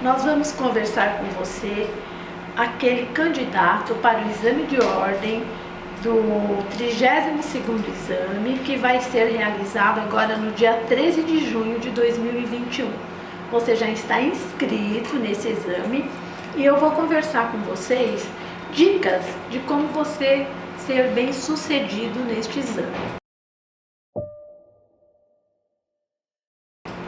nós vamos conversar com você aquele candidato para o exame de ordem do 32º exame que vai ser realizado agora no dia 13 de junho de 2021. Você já está inscrito nesse exame e eu vou conversar com vocês dicas de como você ser bem sucedido neste exame.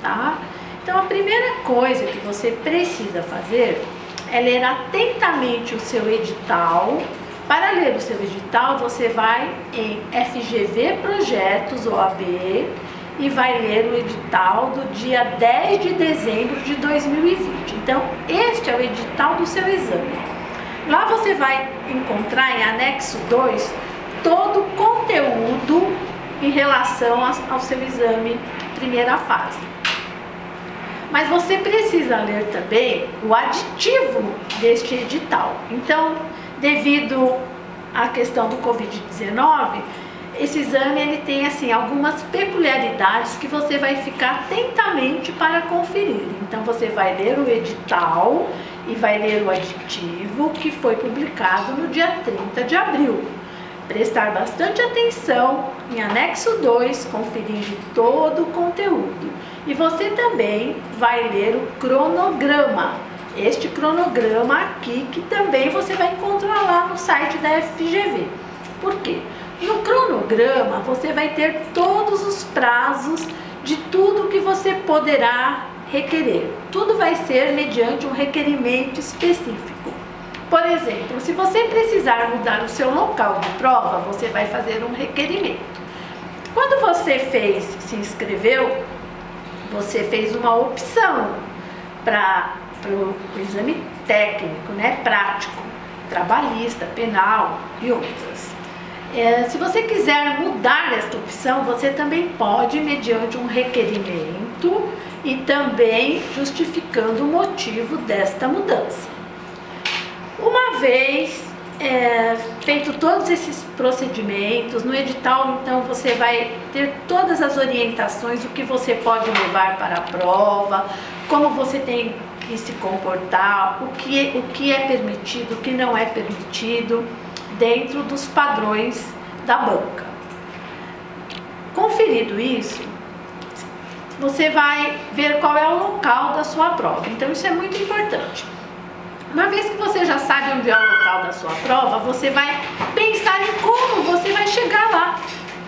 Tá? Então a primeira coisa que você precisa fazer é ler atentamente o seu edital. Para ler o seu edital, você vai em FGV Projetos OAB e vai ler o edital do dia 10 de dezembro de 2020. Então, este é o edital do seu exame. Lá você vai encontrar em anexo 2 todo o conteúdo em relação ao seu exame primeira fase. Mas você precisa ler também o aditivo deste edital. Então, devido à questão do Covid-19, esse exame ele tem assim algumas peculiaridades que você vai ficar atentamente para conferir. Então você vai ler o edital e vai ler o aditivo que foi publicado no dia 30 de abril. Prestar bastante atenção em anexo 2, conferindo todo o conteúdo. E você também vai ler o cronograma. Este cronograma aqui que também você vai encontrar lá no site da FGV. Por quê? No cronograma você vai ter todos os prazos de tudo que você poderá requerer. Tudo vai ser mediante um requerimento específico. Por exemplo, se você precisar mudar o seu local de prova, você vai fazer um requerimento. Quando você se inscreveu, você fez uma opção para o exame técnico, prático, trabalhista, penal e outras. Se você quiser mudar esta opção, você também pode, mediante um requerimento e também justificando o motivo desta mudança. Uma vez feito todos esses procedimentos, no edital então você vai ter todas as orientações do que você pode levar para a prova, como você tem que se comportar, o que é permitido, o que não é permitido, dentro dos padrões da banca. Conferido isso, você vai ver qual é o local da sua prova. Então isso é muito importante. Uma vez que você já sabe onde é o local da sua prova, você vai pensar em como você vai chegar lá.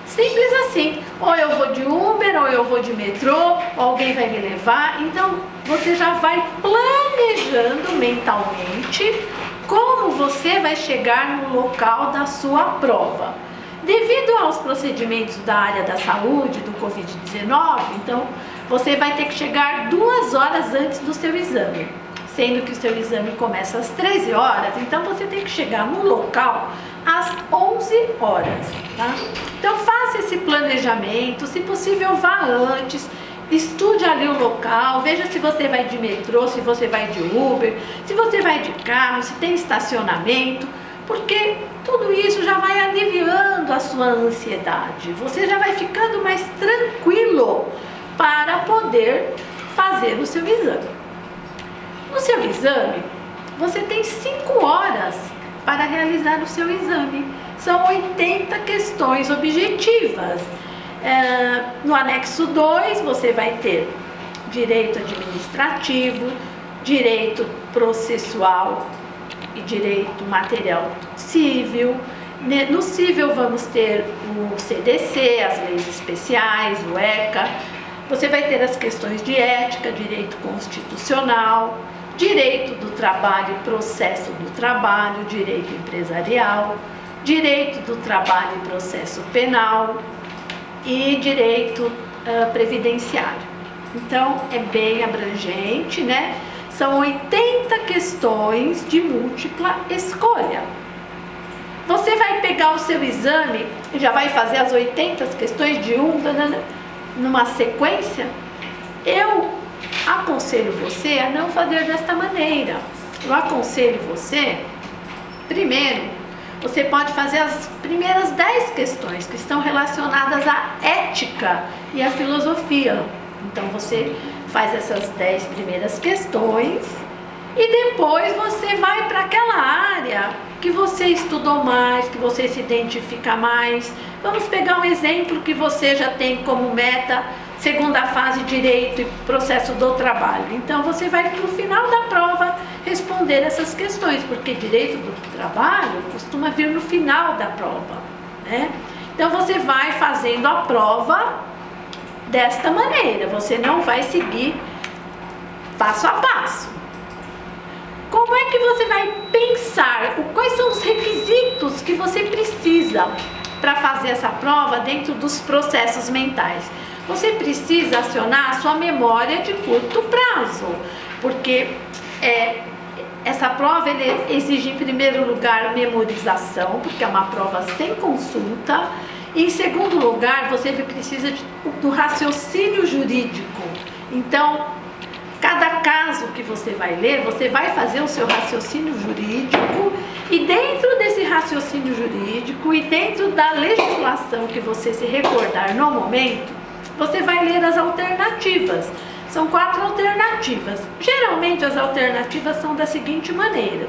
Simples assim. Ou eu vou de Uber, ou eu vou de metrô, ou alguém vai me levar. Então você já vai planejando mentalmente como você vai chegar no local da sua prova. Devido aos procedimentos da área da saúde, do Covid-19, então você vai ter que chegar 2 horas antes do seu exame. Sendo que o seu exame começa às 13 horas, então você tem que chegar no local às 11 horas, tá? Então faça esse planejamento, se possível vá antes, estude ali o local, veja se você vai de metrô, se você vai de Uber, se você vai de carro, se tem estacionamento, porque tudo isso já vai aliviando a sua ansiedade, você já vai ficando mais tranquilo para poder fazer o seu exame. No seu exame, você tem 5 horas para realizar o seu exame. São 80 questões objetivas. No anexo 2, você vai ter direito administrativo, direito processual e direito material civil. No civil, vamos ter o CDC, as leis especiais, o ECA. Você vai ter as questões de ética, direito constitucional, direito do trabalho e processo do trabalho, direito empresarial, direito do trabalho e processo penal e direito previdenciário. Então, é bem abrangente, São 80 questões de múltipla escolha. Você vai pegar o seu exame e já vai fazer as 80 questões de numa sequência? Eu aconselho você a não fazer desta maneira. Eu aconselho você, primeiro, você pode fazer as primeiras 10 questões que estão relacionadas à ética e à filosofia. Então você faz essas 10 primeiras questões e depois você vai para aquela área que você estudou mais, que você se identifica mais. Vamos pegar um exemplo que você já tem como meta, segunda fase, direito e processo do trabalho. Então você vai para o final da prova responder essas questões, porque direito do trabalho costuma vir no final da prova, né? Então você vai fazendo a prova desta maneira, você não vai seguir passo a passo. Como é que você vai pensar? Quais são os requisitos que você precisa para fazer essa prova dentro dos processos mentais? Você precisa acionar a sua memória de curto prazo, porque essa prova exige em primeiro lugar memorização, porque é uma prova sem consulta. E em segundo lugar, você precisa do raciocínio jurídico. Então, cada caso que você vai ler, você vai fazer o seu raciocínio jurídico, e dentro desse raciocínio jurídico e dentro da legislação que você se recordar no momento, você vai ler as alternativas. São 4 alternativas. Geralmente as alternativas são da seguinte maneira: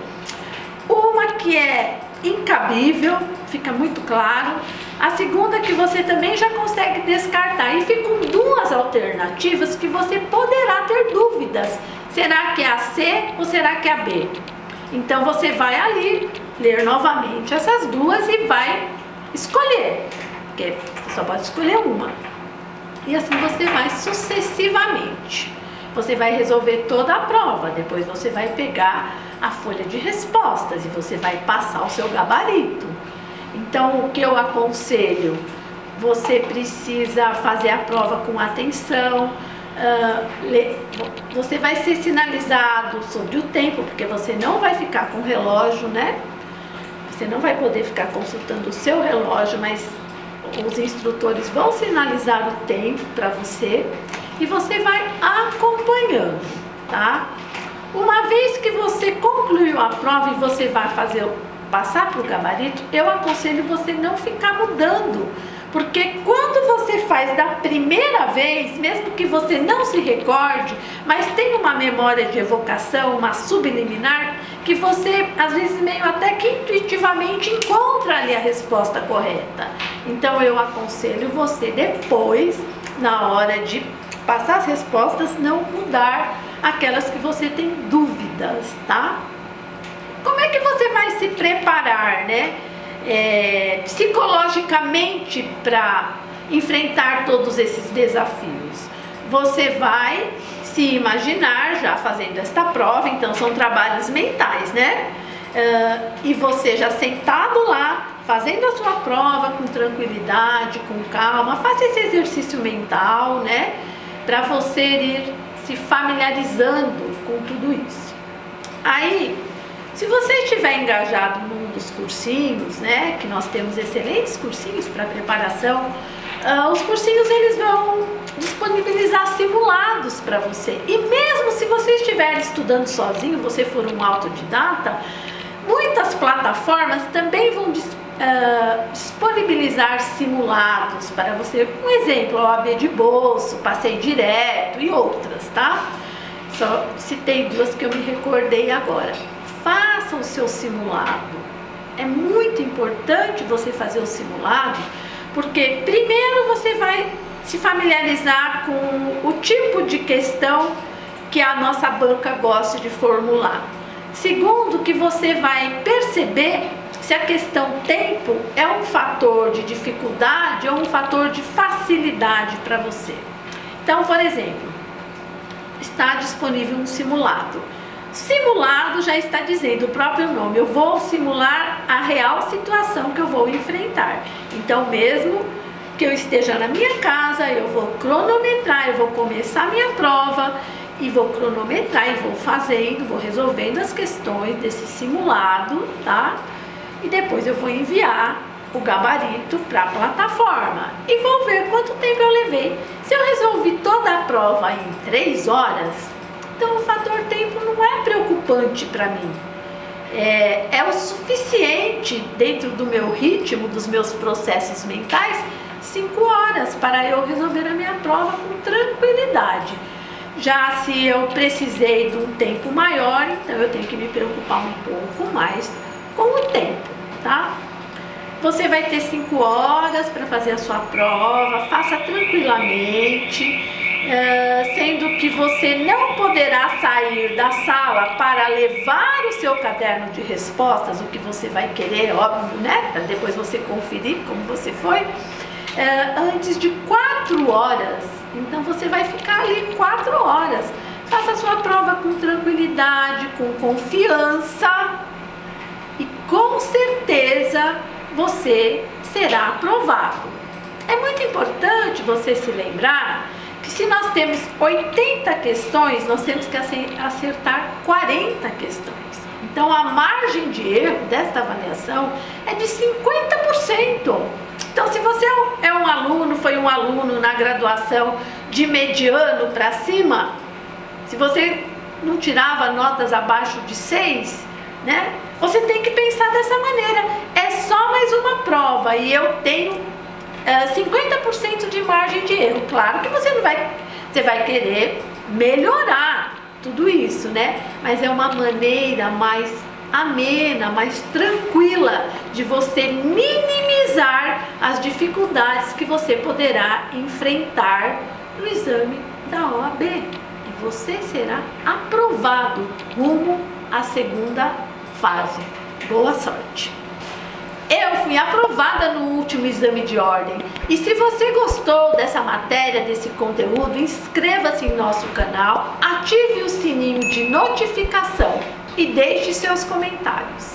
uma que é incabível, fica muito claro. A segunda que você também já consegue descartar, e ficam 2 alternativas que você poderá ter dúvidas. Será que é a C ou será que é a B? Então você vai ali ler novamente essas 2 e vai escolher, porque você só pode escolher uma. E assim você vai sucessivamente. Você vai resolver toda a prova, depois você vai pegar a folha de respostas e você vai passar o seu gabarito. Então, o que eu aconselho? Você precisa fazer a prova com atenção, você vai ser sinalizado sobre o tempo, porque você não vai ficar com o relógio, né? Você não vai poder ficar consultando o seu relógio, mas os instrutores vão sinalizar o tempo para você e você vai acompanhando, tá? Uma vez que você concluiu a prova e você vai passar para o gabarito, eu aconselho você não ficar mudando, porque quando você faz da primeira vez, mesmo que você não se recorde, mas tem uma memória de evocação, uma subliminar, que você às vezes meio até que intuitivamente encontra ali a resposta correta. Então eu aconselho você depois, na hora de passar as respostas, não mudar aquelas que você tem dúvidas, tá? Como é que você vai se preparar, né? Psicologicamente para enfrentar todos esses desafios? Você vai se imaginar já fazendo esta prova, então são trabalhos mentais, né? E você já sentado lá, fazendo a sua prova com tranquilidade, com calma, faça esse exercício mental, né? Para você ir se familiarizando com tudo isso. Aí, se você estiver engajado num dos cursinhos, né, que nós temos excelentes cursinhos para preparação, os cursinhos eles vão disponibilizar simulados para você. E mesmo se você estiver estudando sozinho, você for um autodidata, muitas plataformas também vão disponibilizar simulados para você. Um exemplo, a OAB de bolso, Passei Direto e outras, tá? Só citei 2 que eu me recordei agora. Faça o seu simulado. É muito importante você fazer o simulado, porque primeiro você vai se familiarizar com o tipo de questão que a nossa banca gosta de formular. Segundo, que você vai perceber se a questão tempo é um fator de dificuldade ou um fator de facilidade para você. Então, por exemplo, está disponível um simulado. Simulado já está dizendo o próprio nome, eu vou simular a real situação que eu vou enfrentar. Então, mesmo que eu esteja na minha casa, eu vou cronometrar, eu vou começar a minha prova e vou cronometrar e vou fazendo, vou resolvendo as questões desse simulado, tá? E depois eu vou enviar o gabarito para a plataforma e vou ver quanto tempo eu levei. Se eu resolvi toda a prova em 3 horas, então o fator tempo não é preocupante para mim. É o suficiente dentro do meu ritmo, dos meus processos mentais, 5 horas para eu resolver a minha prova com tranquilidade. Já se eu precisei de um tempo maior, então eu tenho que me preocupar um pouco mais com o tempo, tá? Você vai ter 5 horas para fazer a sua prova, faça tranquilamente, sendo que você não poderá sair da sala para levar o seu caderno de respostas, o que você vai querer, óbvio, né? Para depois você conferir como você foi, antes de 4 horas. Então você vai ficar ali 4 horas. Faça a sua prova com tranquilidade, com confiança e com certeza você será aprovado. É muito importante você se lembrar que se nós temos 80 questões, nós temos que acertar 40 questões. Então a margem de erro desta avaliação é de 50%. Então se você é um aluno, foi um aluno na graduação de mediano para cima, se você não tirava notas abaixo de 6, né? Você tem que pensar dessa maneira. É só mais uma prova e eu tenho 50% de margem de erro. Claro que você vai querer melhorar tudo isso, né? Mas é uma maneira mais amena, mais tranquila de você minimizar as dificuldades que você poderá enfrentar no exame da OAB. E você será aprovado rumo à segunda fase. Boa sorte! Eu fui aprovada no último exame de ordem. E se você gostou dessa matéria, desse conteúdo, inscreva-se em nosso canal, ative o sininho de notificação e deixe seus comentários.